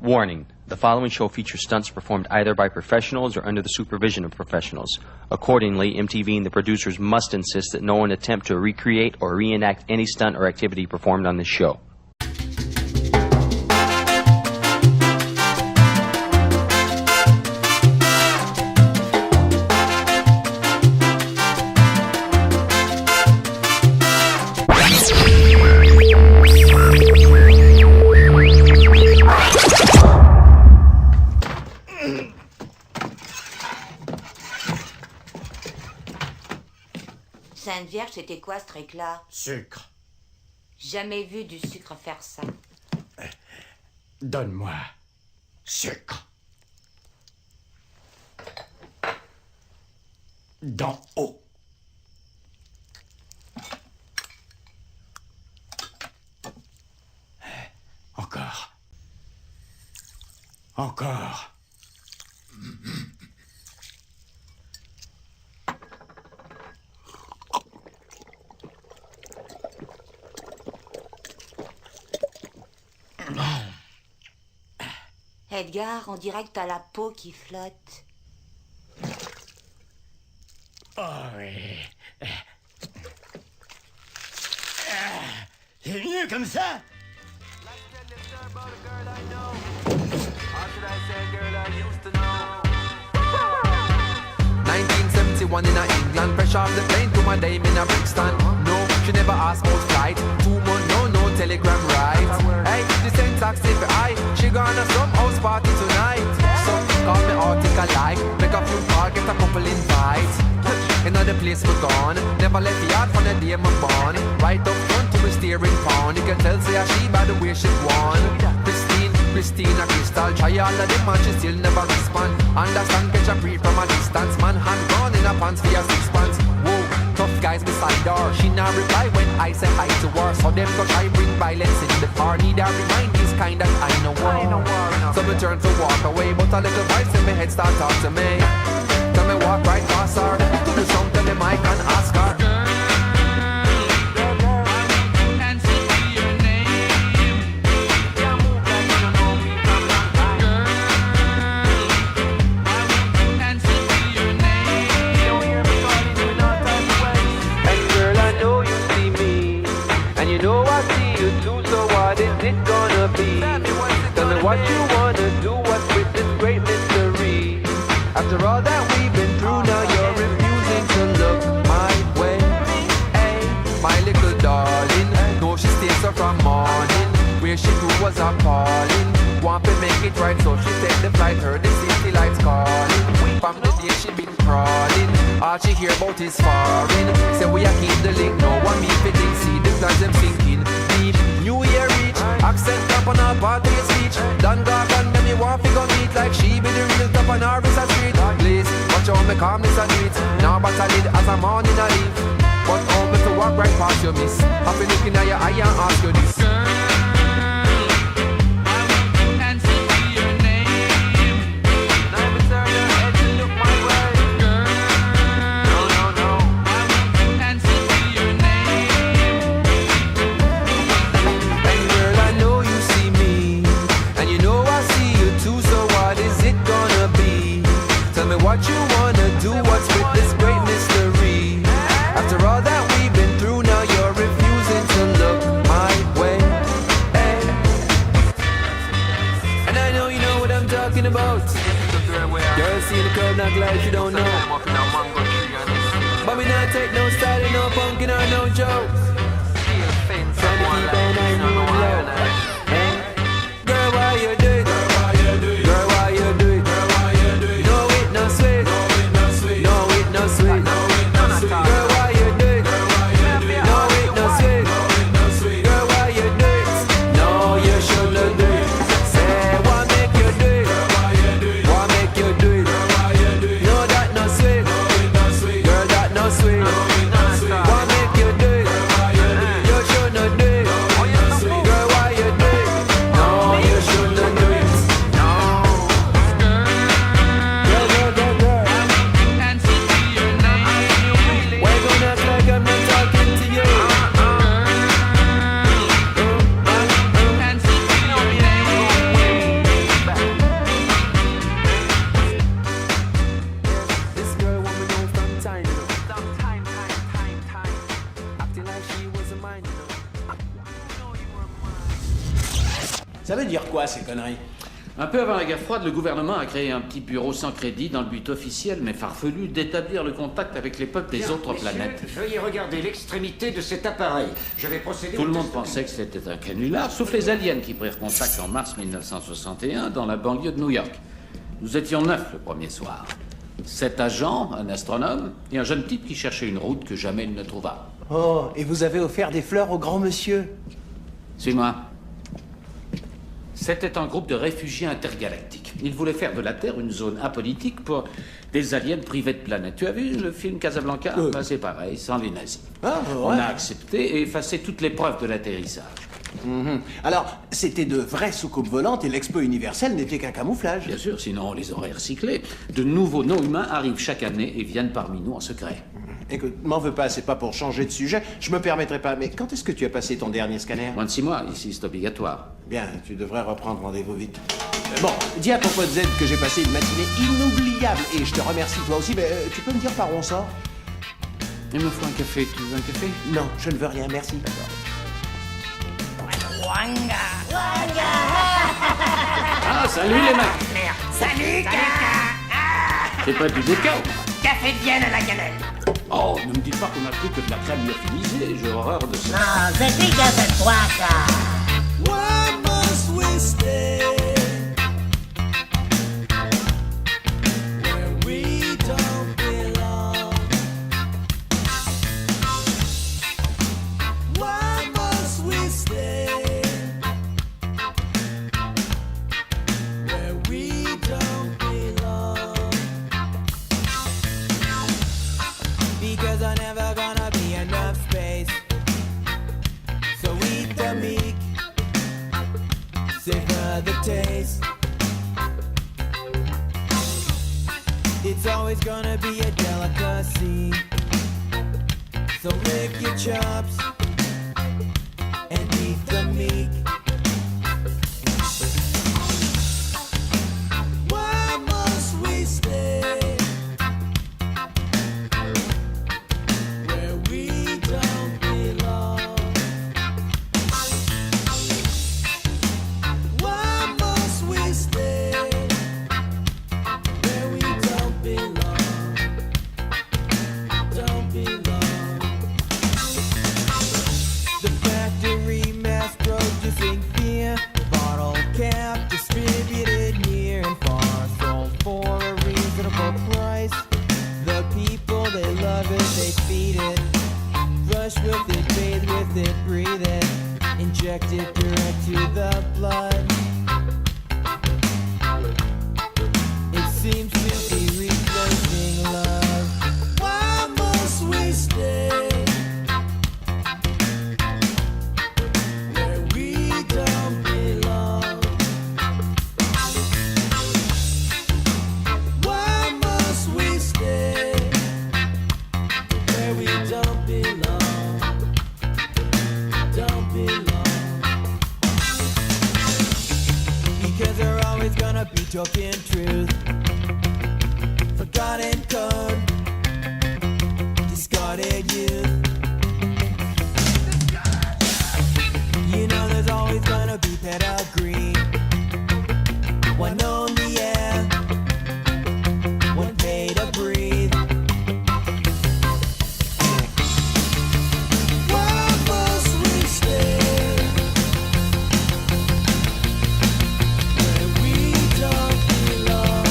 Warning, the following show features stunts performed either by professionals or under the supervision of professionals. Accordingly, MTV and the producers must insist that no one attempt to recreate or reenact any stunt or activity performed on this show. Sainte Vierge, c'était quoi ce truc-là? Sucre. Jamais vu du sucre faire ça. Donne-moi sucre. D'en haut. Encore. Encore. Edgar, on dirait que t'as la peau qui flotte. Oh oui. C'est mieux comme ça. 1971 in England, fresh off the plane to my dame in a Brixton. No, she never asked for flight. 2 months, no telegram right. Hey, this ain't taxi for I. She gonna some house party tonight. So call me article like, make a few calls, get a couple invites. Another place we're gone. Never left the yard from the day I'm born. Right up front to the steering pound. You can tell say she by the way she won. Christina Crystal, try all of them and she still never respond. Understand, catch a breathe from a distance. Man, hand gone in a pants for your 6 months. Whoa, tough guys beside her. She now reply when I say hi to her. So them go try bring violence in the car. Need a remind this kind that I know war. So me turn to walk away, but a little voice in my head start talk to me. Tell me walk right past her. To the song, tell me Mike and ask her. What you wanna do, what's with this great mystery? After all that we've been through, now you're refusing to look my way. Hey, my little darling, no she stays up from morning. Where she grew was appalling. Want to make it right, so she take the flight, heard the city lights calling. From the day she been crawling, all she hear about is foreign. Say we a keep the link, no one me fitting, see the plans them sinking deep. New Year reach, accent up on our party speech. Done got and them you want to go meet like she be the real top on our street. Please, watch out me calm this and do it. Now but I lead as I'm on in a leaf. But how me to walk right past you miss. I've been looking at your eye and ask you this. What you wanna do, what's with this great mystery? After all that we've been through, now you're refusing to look my way. Hey. And I know you know what I'm talking about. Girls see the club, not like you don't know. But we not take no style, no punkin' or no joke. Trying to keep an eye real low. Hey. Girl, why you do it? Girl, why you do it? Sweet. No, it no sweet. Girl, why you do it? No, it no sweet. Girl, why you do it? No, you shouldn't do it. Say, what make you do it? What make you do it? No, that no sweet. Girl, that no sweet. What make you do it? You shouldn't do it. Girl, why you do it? Ça veut dire quoi, ces conneries? Un peu avant la guerre froide, le gouvernement a créé un petit bureau sans crédit dans le but officiel, mais farfelu, d'établir le contact avec les peuples des autres planètes. Veuillez regarder l'extrémité de cet appareil. Je vais procéder Tout au le monde test. pensait que c'était un canular, sauf les aliens qui prirent contact en mars 1961 dans la banlieue de New York. Nous étions 9 le premier soir. 7 agents, un astronome et un jeune type qui cherchait une route que jamais il ne trouva. Oh, et vous avez offert des fleurs au grand monsieur? Suis-moi. C'était un groupe de réfugiés intergalactiques. Ils voulaient faire de la Terre une zone apolitique pour des aliens privés de planète. Tu as vu le film Casablanca? Ben, c'est pareil, sans les nazis. Ah, On ouais. a accepté et effacé toutes les preuves de l'atterrissage. Alors, c'était de vraies soucoupes volantes et l'expo universelle n'était qu'un camouflage. Bien sûr, sinon on les aurait recyclés. De nouveaux non-humains arrivent chaque année et viennent parmi nous en secret. Écoute, m'en veux pas, c'est pas pour changer de sujet, je me permettrai pas, mais quand est-ce que tu as passé ton dernier scanner? Moins de 6 mois, ici c'est obligatoire. Bien, tu devrais reprendre rendez-vous vite. Bon, dis à ton pote Z que j'ai passé une matinée inoubliable et je te remercie toi aussi, mais tu peux me dire par où on sort? Il me faut un café, tu veux un café? Non, je ne veux rien, merci. Ah, salut les mecs! Salut, C'est pas du déca. Café de Vienne à la cannelle. Oh, ne me dites pas qu'on a plus que de la crème lyophilisée, j'ai horreur de ça. Non, c'est dégueu de toi, ça. Why must we stay where we don't belong? Why must we stay where we don't belong? Because there's never gonna be enough space. So eat the meek, savor the taste. It's always gonna be a delicacy. So lick your chops and eat the meek. Why must we stay where we don't belong? Why must we stay where we don't belong? Don't belong. The factory mass producing fear, bottle cap distributed near and far, sold for a reasonable price. The people they love it, they feed it, brush with it, bathe with it, breathe it, inject it direct to the blood. It seems to be replacing love. Why must we stay where we don't belong? Why must we stay where we don't belong? Don't belong. Because they're always gonna be talking truth. Forgotten code, discarded youth. You know there's always gonna be pedigree. One known the air, one paid to breathe. Why must we stay where we don't belong?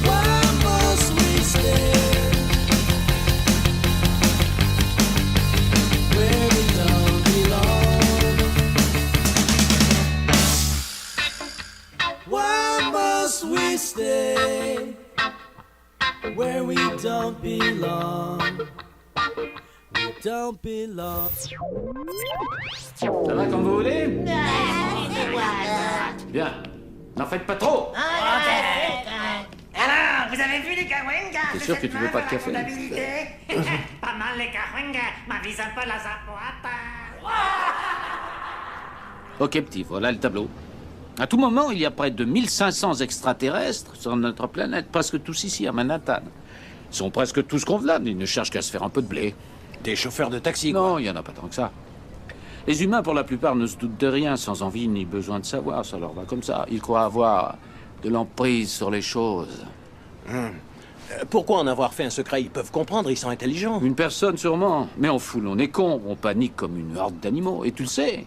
Why must we stay where we don't belong? Why must we stay where we don't belong? We don't belong. Ça va comme vous voulez? Bien. N'en faites pas trop. Alors, vous avez vu les Cahuengas? T'es sûr que tu veux pas de café? Pas mal les Cahuengas, m'avise un peu la zapoata. Ok, petit, voilà le tableau. À tout moment, il y a près de 1500 extraterrestres sur notre planète, presque tous ici à Manhattan. Ils sont presque tous convenables, ils ne cherchent qu'à se faire un peu de blé. Des chauffeurs de taxi, quoi. Non, il n'y en a pas tant que ça. Les humains, pour la plupart, ne se doutent de rien, sans envie ni besoin de savoir. Ça leur va comme ça. Ils croient avoir de l'emprise sur les choses. Pourquoi en avoir fait un secret? Ils peuvent comprendre, ils sont intelligents. Une personne, sûrement. Mais on foule, on est con, on panique comme une horde d'animaux. Et tu le sais.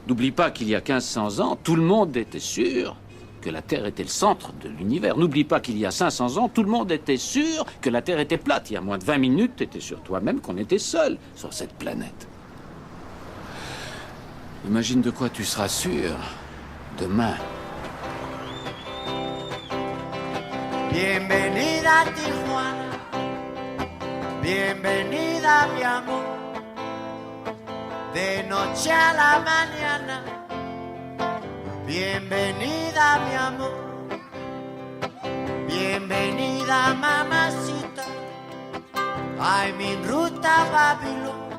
N'oublie pas qu'il y a 1500 ans, tout le monde était sûr que la Terre était le centre de l'univers. N'oublie pas qu'il y a 500 ans, tout le monde était sûr que la Terre était plate. Il y a moins de 20 minutes, tu étais sûr toi-même qu'on était seul sur cette planète. Imagine de quoi tu seras sûr demain. Bienvenida a Tijuana, bienvenida mi amor, de noche a la mañana, bienvenida mi amor, bienvenida mamacita, ay mi ruta a Babilón,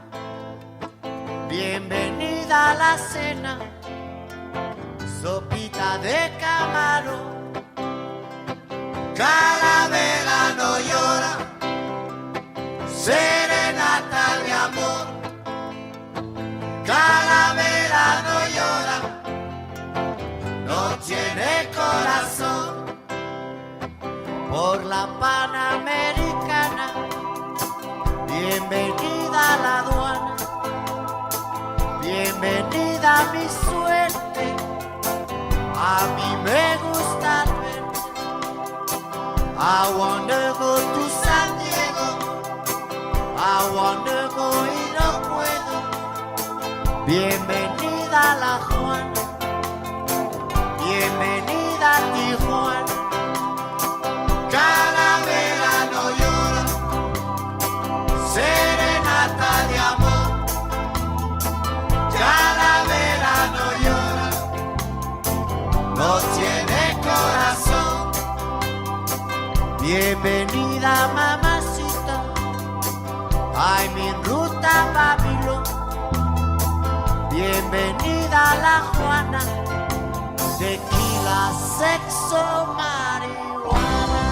bienvenida a la cena, sopita de camarón. Calavera no llora, serenata de amor. Calavera no llora, no tiene corazón. Por la Panamericana, bienvenida a la aduana, bienvenida a mi suerte, a mí me gusta el verde. I wanna go to San Diego, I wanna go y no puedo. Bienvenida a La Juana, bienvenida a Tijuana. Calavera no llora, serenata de amor. Calavera no llora, no tiene corazón. Bienvenida mamacita, ay mi ruta a Babilón. Bienvenida a La Juana, tequila, sexo, marihuana.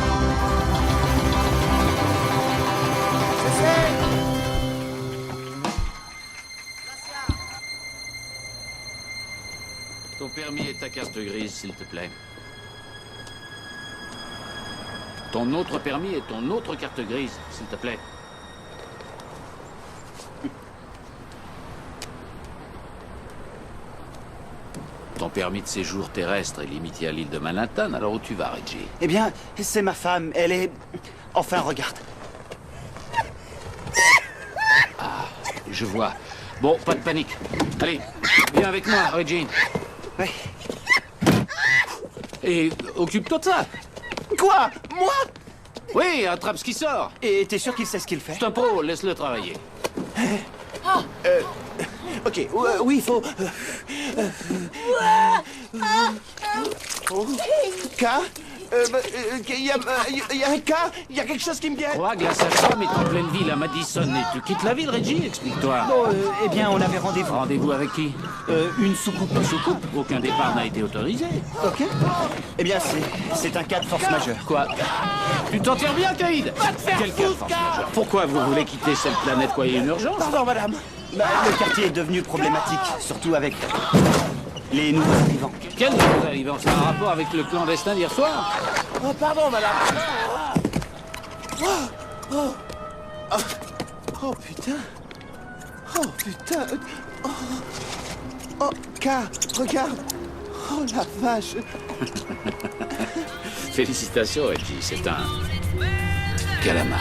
Ton permis et ta carte grise, s'il te plaît. Ton autre permis et ton autre carte grise, s'il te plaît. Ton permis de séjour terrestre est limité à l'île de Manhattan, alors où tu vas, Reggie? Eh bien, c'est ma femme, elle est... Enfin, regarde. Ah, je vois. Bon, pas de panique. Allez, viens avec moi, Reggie. Oui. Et occupe-toi de ça. Quoi? Moi? Oui, attrape ce qui sort. Et t'es sûr qu'il sait ce qu'il fait? C'est un pro, laisse-le travailler. Ok, oui, il faut... K? Il y a un K? Il y a quelque chose qui me guette? Quoi, glace à Cham est en pleine ville à Madison et tu quittes la ville, Reggie? Explique-toi. Bon, eh bien, on avait rendez-vous. Rendez-vous avec qui? Une soucoupe. Une soucoupe? Aucun départ n'a été autorisé. Ok. Eh bien, c'est un cas de force majeure. Quoi? Tu t'en tires bien, Caïd? Quel cas de force majeure? Pourquoi vous voulez quitter cette planète? Quoi, il y a une urgence? Pardon, madame. Bah, le quartier est devenu problématique, surtout avec les nouveaux arrivants. Quel nouveau arrivant? Ça a un rapport avec le clandestin d'hier soir? Oh, pardon, madame. Oh, putain. Oh, putain. Oh, K, regarde. Oh, la vache. Félicitations, Reggie, c'est un calamar.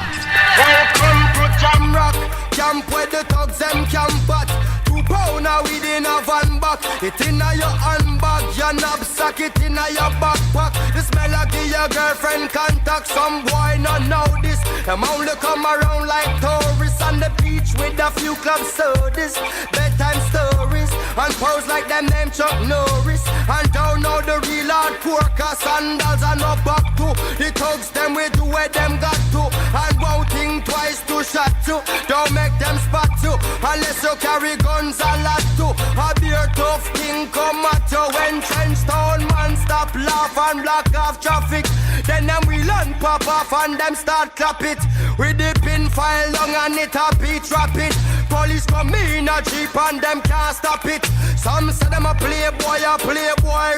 Welcome to Jamrock, camp where the thugs them camp at. 2 pound a weed in a van back. It in a your handbag, your knapsack, it in a your backpack. The smell of your girlfriend contact. Some boy not know this. Them only come around like tourists on the beach with a few club sodas, bedtime stories, and pose like them name Chuck Norris. And don't know the real hardcore, cause sandals are no back to. The thugs them we do where them got to. And won't think twice to shot you. Don't make them spot you unless you carry guns a lot too. A beer tough king come at you when trench town man stop laugh off and block off traffic. Then them we learn pop off and them start clap it. With the pin file long and it a beat rapid. Police come in a jeep and them can't stop it. Some say them a playboy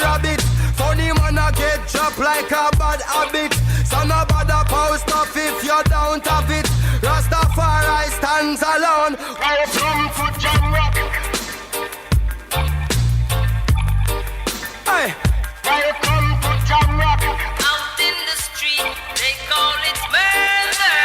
rabbit. Funny man a get dropped like a bad habit. So no bother post off if you don't have it. Rastafari stands alone. Welcome to Jam Rock. Hey, welcome to Jam Rock. Out in the street, they call it murder.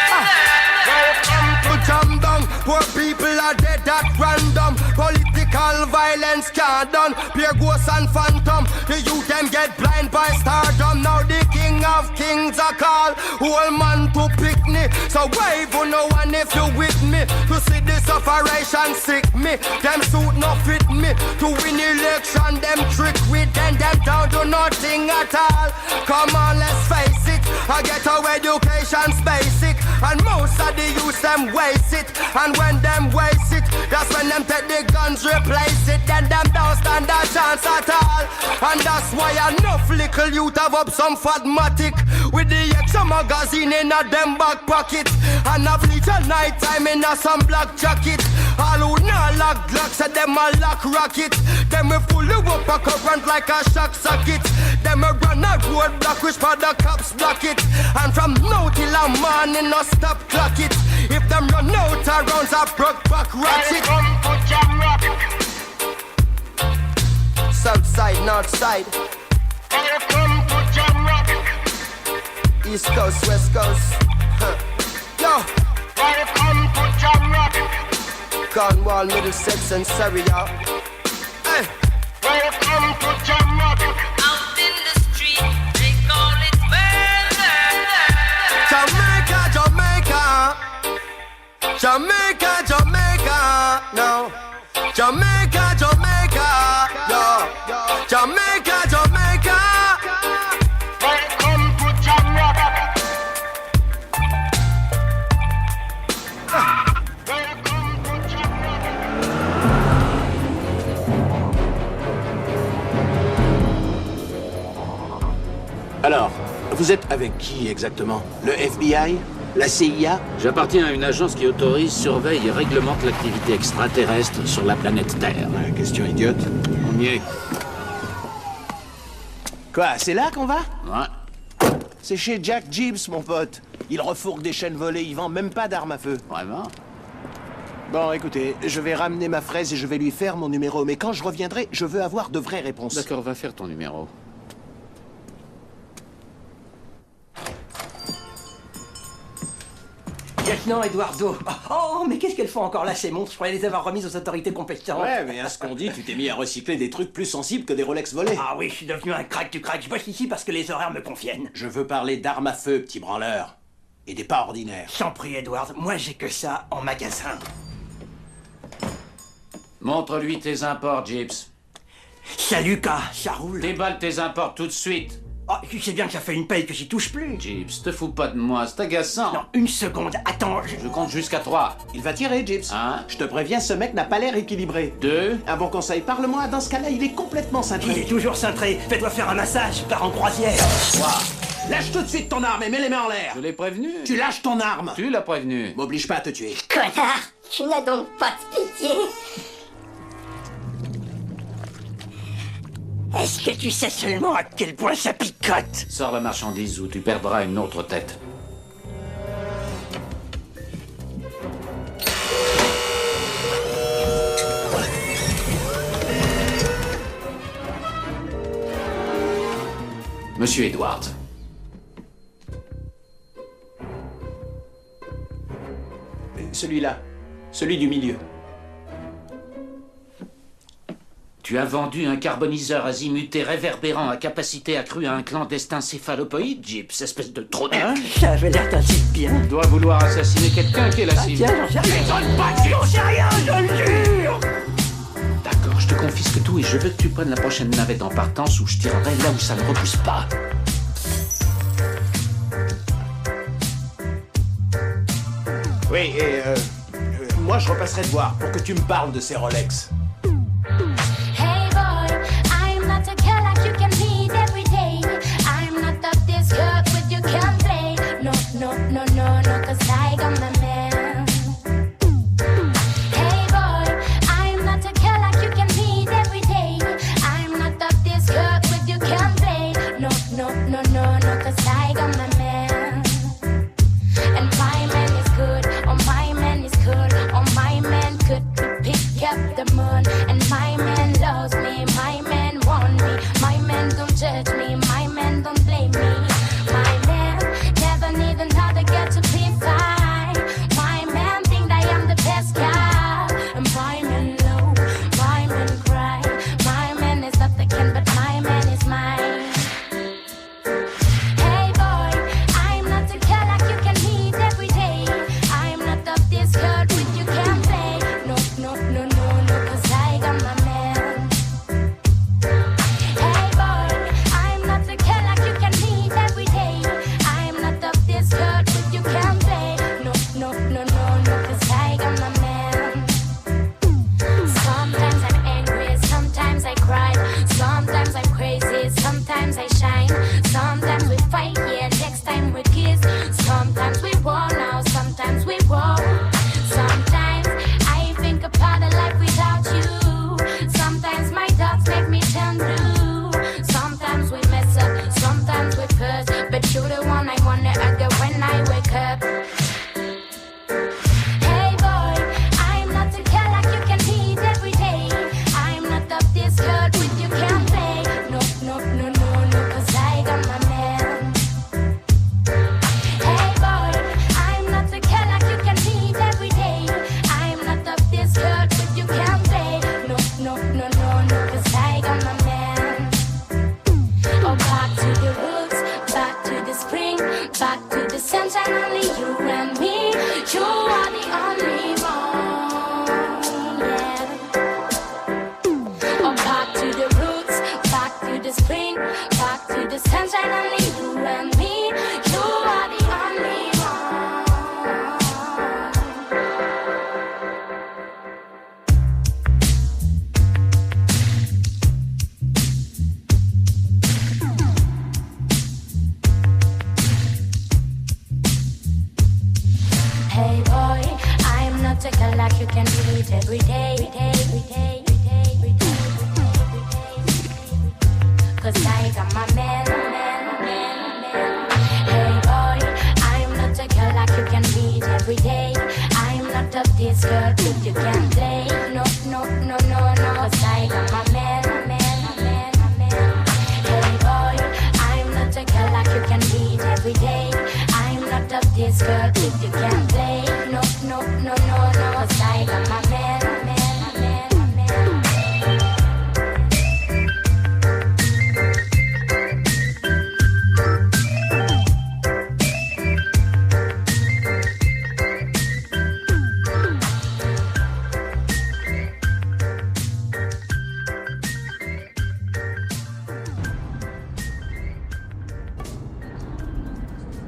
Welcome to Jam Down. Poor people are dead at random. Political violence can't done. Pure ghosts and phantom. The youth them get blind by stardom. Now the king of kings are called. Whole man to pick me. So wave on no one if you with me. To see this operation sick me. Them suit no fit me. To win election them trick with them down to nothing at all. Come on let's face it. I get our education's basic. And most of the youth them waste it. And when them waste it, that's when them take the guns replace it. Then them don't stand a chance at all. And that's why enough little youth have up some fatmatic. With the extra magazine in a them back pocket. And a bleach at night time in a some black jacket. All who not lock Glock say them a lock rocket. Them we fully up a current like a shock socket. Them we run a road block which for the cops block it. And from now till a morning no stop clock it. If them run out of rounds I broke back ratchet. Welcome to Jam Rock. South side, north side. Welcome to Jam Rock. East coast, west coast. Yo. Welcome to Jam Rock. Cornwall, Middlesex and Surrey, y'all. Hey. Welcome to Jam Rock. Out in the street, they call it murder. Jamaica, Jamaica. Jamaica, Jamaica. No. Jamaica, Jamaica. Yo. Jamaica, Jamaica. Welcome to Jam Rock. Welcome to Jam Rock. Alors, vous êtes avec qui exactement? Le FBI? La CIA? J'appartiens à une agence qui autorise, surveille et réglemente l'activité extraterrestre sur la planète Terre. Ouais, question idiote. On y est. Quoi, c'est là qu'on va? Ouais. C'est chez Jack Gibbs, mon pote. Il refourgue des chaînes volées, il vend même pas d'armes à feu. Vraiment? Bon, écoutez, je vais ramener ma fraise et je vais lui faire mon numéro. Mais quand je reviendrai, je veux avoir de vraies réponses. D'accord, va faire ton numéro. Lieutenant Eduardo. Oh, mais qu'est-ce qu'elles font encore là, ces monstres? Je pourrais les avoir remises aux autorités compétentes. Ouais, mais à ce qu'on dit, tu t'es mis à recycler des trucs plus sensibles que des Rolex volés. Ah oui, je suis devenu un crack du crack. Je bosse ici parce que les horaires me conviennent. Je veux parler d'armes à feu, petit branleur. Et des pas ordinaires. Sans prix, Edward. Moi, j'ai que ça en magasin. Montre-lui tes imports, Gibbs. Salut, K. Ça roule. Déballe tes imports tout de suite. Oh, tu sais bien que ça fait une paye que j'y touche plus. Gibbs, te fous pas de moi, c'est agaçant. Non, une seconde. Attends, Je compte jusqu'à 3. Il va tirer, Gibbs. 1. Je te préviens, ce mec n'a pas l'air équilibré. 2. Un bon conseil, parle-moi. Dans ce cas-là, il est complètement cintré. Il est toujours cintré. Fais-toi faire un massage. Pars en croisière. 3. Lâche tout de suite ton arme et mets les mains en l'air. Je l'ai prévenu. Tu lâches ton arme. Tu l'as prévenu. M'oblige pas à te tuer. Connard, tu n'as donc pas de pitié. Est-ce que tu sais seulement à quel point ça picote? Sors la marchandise ou tu perdras une autre tête. Monsieur Edward. Celui-là. Celui du milieu. Tu as vendu un carboniseur azimuté réverbérant à capacité accrue à un clandestin céphalopoïde, Gibbs, espèce de trou Hein? Ça avait l'air d'un type bien. Doit vouloir assassiner quelqu'un qui est la cible. Tiens, j'en sais rien, je le jure. D'accord, je te confisque tout et je veux que tu prennes la prochaine navette en partance où je tirerai là où ça ne repousse pas. Oui, et moi je repasserai te voir pour que tu me parles de ces Rolex. Hey boy, I'm not a girl like you can meet every day. the spring, back to the sunshine, only you and me. You are the only one. Hey boy, I'm not a girl like you can meet every day, every day, every day, every day, every day, every day, every day. Cause I got my man. Hey boy, I'm not a girl like you can meet every day. I'm not of this girl that you can play. No. Cause I got my man. Hey boy, I'm not a girl like you can meet every day. I'm not of this girl that you can play. No. Cause I got my man.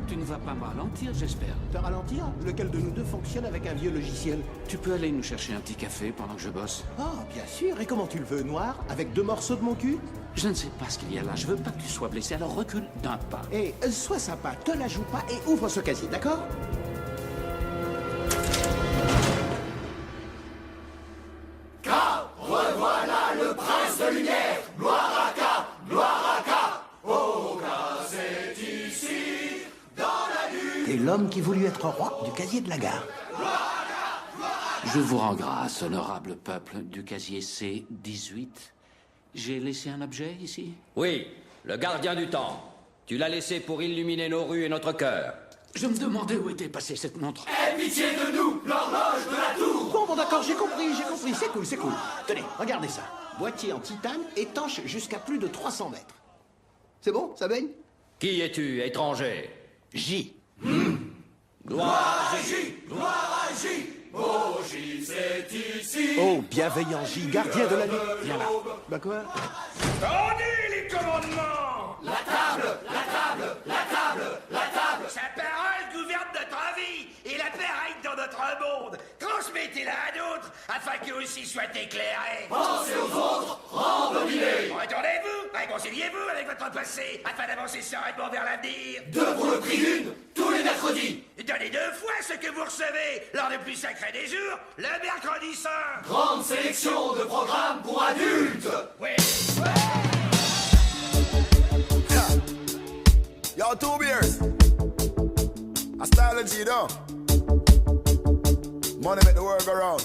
Tu ne vas pas me ralentir, j'espère. Te ralentir? Lequel de nous deux fonctionne avec un vieux logiciel? Tu peux aller nous chercher un petit café pendant que je bosse? Ah, bien sûr. Et comment tu le veux, noir? Avec 2 morceaux de mon cul? Je ne sais pas ce qu'il y a là. Je veux pas que tu sois blessé, alors recule d'un pas. Et sois sympa, te la joue pas et ouvre ce casier, d'accord? Car revoilà le prince de lumière. Gloire à Ka. Oh, Ka, c'est ici, dans la nuit. T'es l'homme qui voulut être roi du casier de la gare. Je vous rends grâce, honorable peuple du casier C18. J'ai laissé un objet ici? Oui, le gardien du temps. Tu l'as laissé pour illuminer nos rues et notre cœur. Je me demandais où était passée cette montre. Aie pitié de nous, l'horloge de la tour. Bon, d'accord, j'ai compris. C'est cool. Tenez, regardez ça. Boîtier en titane, étanche jusqu'à plus de 300 mètres. C'est bon, ça baigne? Qui es-tu, étranger? J. Gloire à J. Oh, J, c'est ici. Oh, bienveillant J, gardien de la nuit. Viens là. Bah quoi? On dit les commandements. La table. Sa parole gouverne notre vie et la paix règne dans notre monde. Transmettez-la à d'autres afin qu'eux aussi soient éclairés. Pensez aux autres, randonnez. Retournez-vous, réconciliez-vous avec votre passé afin d'avancer sereinement vers l'avenir. 2 pour le prix d'une, tous les mercredis. Donnez 2 fois ce que vous recevez lors du plus sacré des jours, le mercredi saint. Grande sélection de programmes pour adultes. Oui. Yo, 2 beers. I style a G though. Money make the world go round.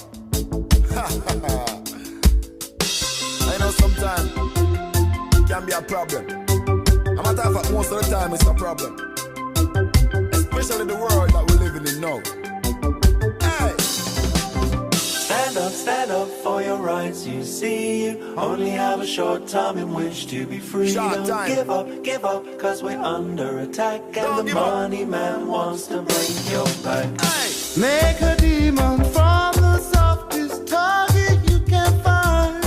I know sometimes it can be a problem. I'm a matter of fact, most of the time it's a problem. Especially the world that we're living in now. Hey! Stand up for your rights. You see, you only have a short time in which to be free. Don't give up, cause we're under attack. And the money man wants to break your back. Make a demon from the softest target you can find.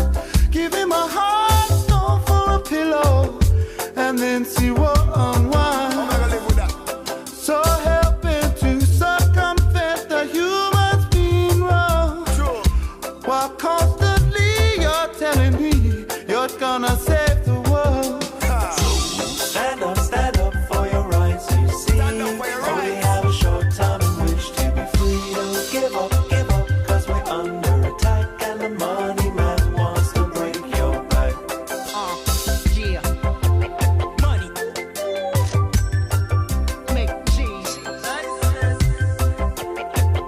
Give him a hard stone for a pillow, and then see what unwind. So helping to circumvent the humans being wrong. While constantly you're telling me you're gonna save the world. Stand up for your rights. You see, you only have a short time in which to be free. Don't give up, cause we're under attack. And the money man wants to break your back. Yeah. Money. Make cheese.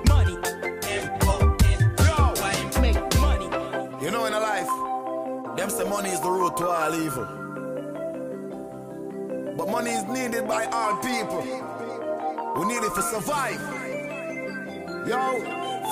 Money. Make money. You know, in a life, them say money is the root to all evil. But money is needed by all people. We need it to survive. Yo,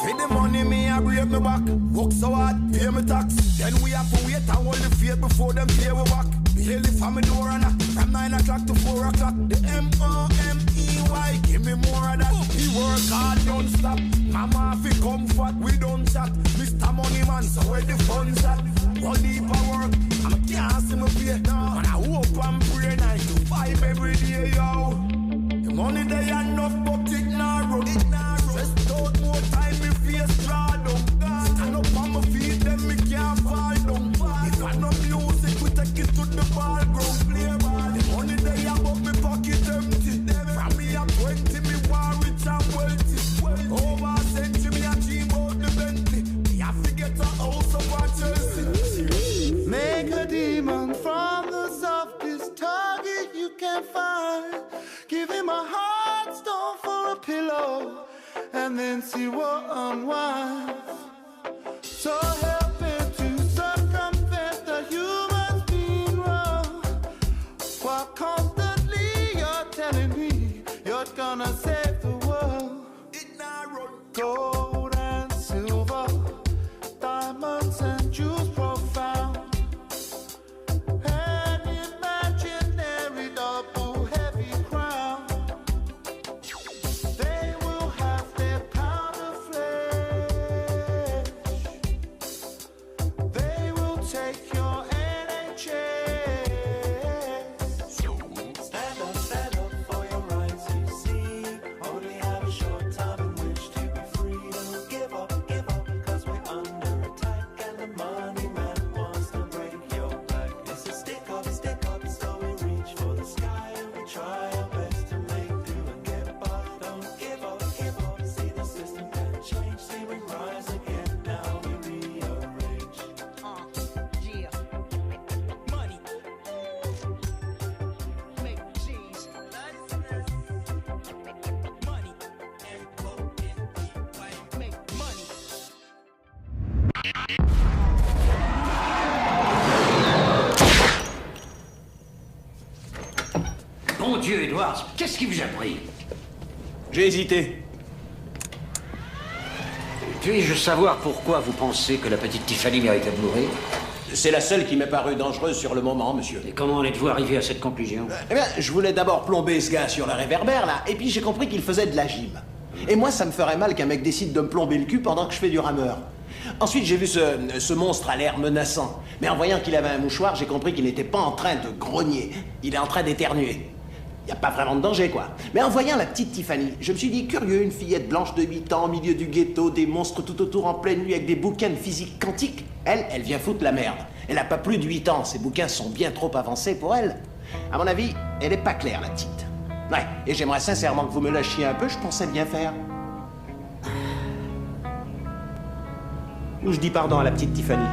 for the money me I break me back. Work so hard, pay me tax. Then we have to wait and hold the faith before them pay we back. Bail the family door and from 9 o'clock to 4 o'clock. The M-O-M-E-Y, give me more of that. We work hard, don't stop. Mama fi comfort, we don't chat. Mr. Money Man, so where the funds at? One deep of work, I'm a can't see me pay. Man, and pray 9 to 5 every day, yo. The money they enough, but it not run. Stressed out more time, me face draw down. Stand up on my feet, then me can't fall down. If I no music, we take it to the ball ground. Play ball. The money they have, but me pocket empty. From me at 20, me want rich and wealthy. Over a century, me a dream out the Bentley. Me have to get a house up at Chelsea. Make a demon from the softest target you can find. Give him a hard stone for a pillow, and then see what unwinds. So help him to circumvent the human being wrong, while constantly you're telling me you're gonna save the world. Gold and silver, diamonds and jewels profound, an imaginary double heavy crown. They will have their pound of flesh. They will take your NHS. Stand up for your rights, you see. Only have a short time in which to be free. Don't give up, cause we're under attack. And the money man wants to break your back. It's a stick up, so we reach for the sky. And we try our best to make do and get by. Don't give up, see the system can change. See we rise again, now we rearrange. Yeah. Money. Make cheese. Money. Make money. Bon Dieu, Edwards, qu'est-ce qui vous a pris? J'ai hésité. Puis-je savoir pourquoi vous pensez que la petite Tiffany méritait de mourir? C'est la seule qui m'est parue dangereuse sur le moment, monsieur. Et comment en êtes-vous arrivé à cette conclusion? Eh bien, je voulais d'abord plomber ce gars sur le réverbère, là, et puis j'ai compris qu'il faisait de la gym. Et moi, ça me ferait mal qu'un mec décide de me plomber le cul pendant que je fais du rameur. Ensuite, j'ai vu ce monstre à l'air menaçant. Mais en voyant qu'il avait un mouchoir, j'ai compris qu'il n'était pas en train de grogner. Il est en train d'éternuer. Il n'y a pas vraiment de danger, quoi. Mais en voyant la petite Tiffany, je me suis dit, curieux, une fillette blanche de 8 ans, au milieu du ghetto, des monstres tout autour en pleine nuit avec des bouquins de physique quantique. Elle vient foutre la merde. Elle n'a pas plus de 8 ans, ces bouquins sont bien trop avancés pour elle. À mon avis, elle est pas claire, la petite. Ouais, et j'aimerais sincèrement que vous me lâchiez un peu, je pensais bien faire. Ou je dis pardon à la petite Tiffany.